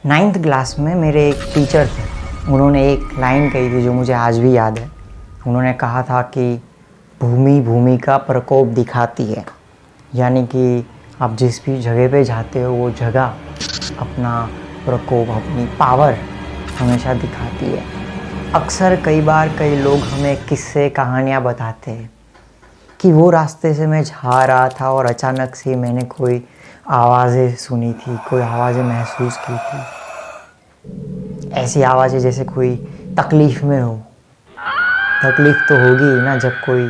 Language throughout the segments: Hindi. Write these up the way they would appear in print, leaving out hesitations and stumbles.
9th क्लास में मेरे एक टीचर थे। उन्होंने एक लाइन कही थी जो मुझे आज भी याद है। उन्होंने कहा था कि भूमि भूमि का प्रकोप दिखाती है, यानी कि आप जिस भी जगह पे जाते हो वो जगह अपना प्रकोप, अपनी पावर हमेशा दिखाती है। अक्सर कई बार कई लोग हमें किस्से कहानियाँ बताते हैं कि वो रास्ते से मैं जा रहा था और अचानक से मैंने कोई आवाज़ें सुनी थी, कोई आवाज़ें महसूस की थी। ऐसी आवाज़ें जैसे कोई तकलीफ़ में हो। तकलीफ़ तो होगी ही ना जब कोई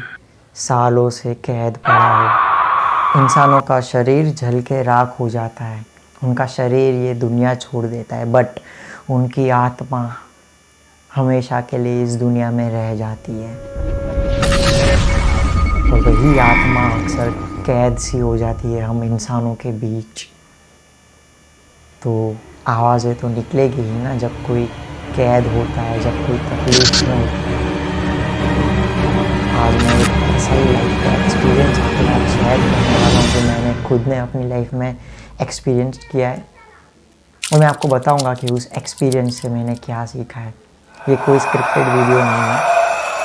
सालों से कैद पड़ा हो। इंसानों का शरीर जल के राख हो जाता है, उनका शरीर ये दुनिया छोड़ देता है, बट उनकी आत्मा हमेशा के लिए इस दुनिया में रह जाती है। और वही आत्मा अक्सर कैद सी हो जाती है हम इंसानों के बीच। तो आवाज़ें तो निकलेगी ही ना जब कोई कैद होता है, जब कोई तकलीफ में होता है। आज मैं एक ऐसा ही लाइफ का एक्सपीरियंस आपके साथ शेयर करने वाला हूँ जो मैंने खुद ने अपनी लाइफ में एक्सपीरियंस किया है, और मैं आपको बताऊँगा कि उस एक्सपीरियंस से मैंने क्या सीखा है। ये कोई स्क्रिप्टेड वीडियो नहीं है,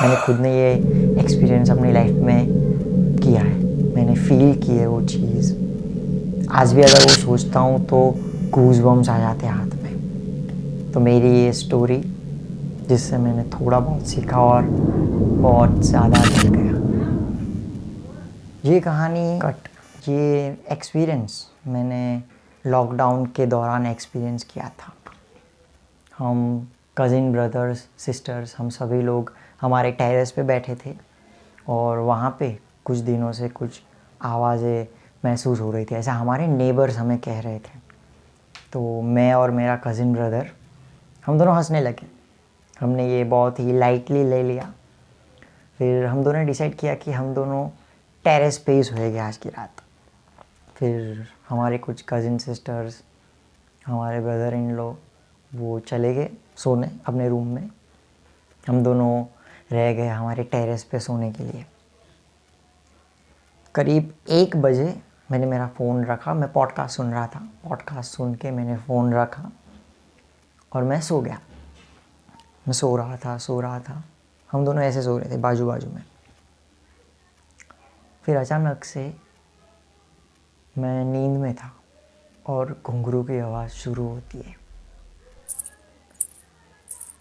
मैंने खुद ने ये एक्सपीरियंस अपनी लाइफ में किया है, मैंने फील की है वो चीज़। आज भी अगर वो सोचता हूँ तो गूज़बम्स आ जाते हैं हाथ में। तो मेरी ये स्टोरी जिससे मैंने थोड़ा बहुत सीखा और बहुत ज़्यादा डर गया। ये कहानी ये एक्सपीरियंस मैंने लॉकडाउन के दौरान एक्सपीरियंस किया था। हम कज़िन ब्रदर्स सिस्टर्स हम सभी लोग हमारे टेरेस पे बैठे थे और वहाँ पे कुछ दिनों से कुछ आवाज़ें महसूस हो रही थी, ऐसा हमारे नेबर्स हमें कह रहे थे। तो मैं और मेरा कज़िन ब्रदर हम दोनों हंसने लगे। हमने ये बहुत ही लाइटली ले लिया। फिर हम दोनों ने डिसाइड किया कि हम दोनों टेरेस पे ही सोएंगे आज की रात। फिर हमारे कुछ कज़िन सिस्टर्स, हमारे ब्रदर इन लॉ वो चले गए सोने अपने रूम में। हम दोनों रह गए हमारे टेरेस पे सोने के लिए। करीब 1 बजे मैंने मेरा फ़ोन रखा, मैं पॉडकास्ट सुन रहा था। पॉडकास्ट सुन के मैंने फ़ोन रखा और मैं सो गया। मैं सो रहा था। हम दोनों ऐसे सो रहे थे बाजू बाजू में। फिर अचानक से मैं नींद में था और घुंघरू की आवाज़ शुरू होती है।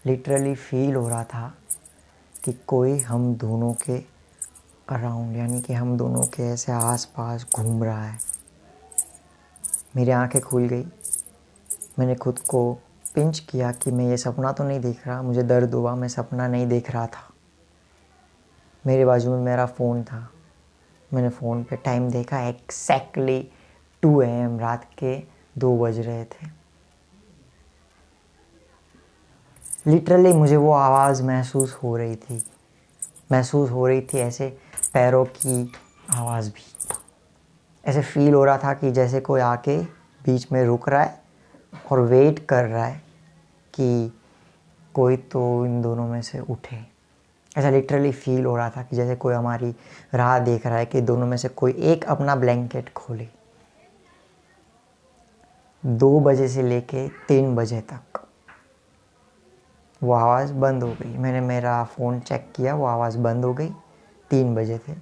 लिटरली फील हो रहा था कि कोई हम दोनों के अराउंड, यानी कि हम दोनों के ऐसे आस-पास घूम रहा है। मेरी आंखें खुल गई। मैंने खुद को पिंच किया कि मैं ये सपना तो नहीं देख रहा। मुझे दर्द हुआ, मैं सपना नहीं देख रहा था। मेरे बाजू में मेरा फ़ोन था। मैंने फ़ोन पे टाइम देखा, एक्जैक्टली 2 AM, रात के 2 बज रहे थे। लिटरली मुझे वो आवाज़ महसूस हो रही थी, ऐसे पैरों की आवाज़ भी। ऐसे फील हो रहा था कि जैसे कोई आके बीच में रुक रहा है और वेट कर रहा है कि कोई तो इन दोनों में से उठे। ऐसा लिटरली फील हो रहा था कि जैसे कोई हमारी राह देख रहा है कि दोनों में से कोई एक अपना ब्लैंकेट खोले। 2 बजे से लेके 3 बजे तक वो आवाज़ बंद हो गई। मैंने मेरा फ़ोन चेक किया, वो आवाज़ बंद हो गई। 3 बजे थे।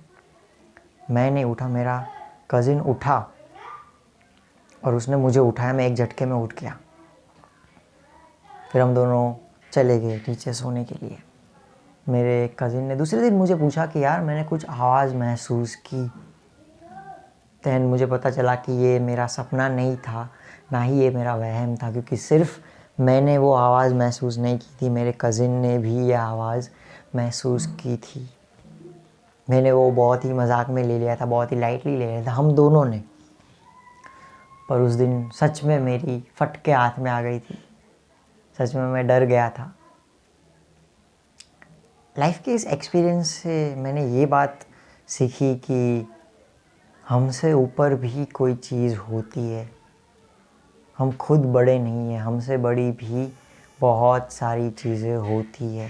मैं नहीं उठा, मेरा कज़िन उठा और उसने मुझे उठाया। मैं एक झटके में उठ गया। फिर हम दोनों चले गए नीचे सोने के लिए। मेरे कज़िन ने दूसरे दिन मुझे पूछा कि यार मैंने कुछ आवाज़ महसूस की। दैन मुझे पता चला कि ये मेरा सपना नहीं था, ना ही ये मेरा वहम था, क्योंकि सिर्फ़ मैंने वो आवाज़ महसूस नहीं की थी, मेरे कज़िन ने भी ये आवाज़ महसूस की थी। मैंने वो बहुत ही मजाक में ले लिया था, बहुत ही लाइटली ले लिया था हम दोनों ने। पर उस दिन सच में मेरी फट के हाथ में आ गई थी। सच में मैं डर गया था। लाइफ के इस एक्सपीरियंस से मैंने ये बात सीखी कि हमसे ऊपर भी कोई चीज़ होती है। हम खुद बड़े नहीं हैं, हमसे बड़ी भी बहुत सारी चीज़ें होती है।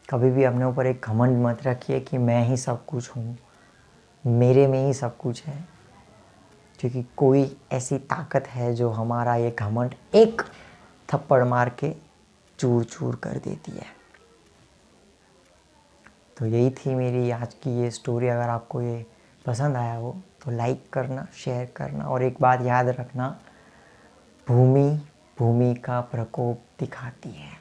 कभी भी अपने ऊपर एक घमंड मत रखिए कि मैं ही सब कुछ हूँ, मेरे में ही सब कुछ है। क्योंकि कोई ऐसी ताकत है जो हमारा ये घमंड एक थप्पड़ मार के चूर चूर कर देती है। तो यही थी मेरी आज की ये स्टोरी। अगर आपको ये पसंद आया हो तो लाइक करना, शेयर करना, और एक बात याद रखना, भूमि भूमि का प्रकोप दिखाती है।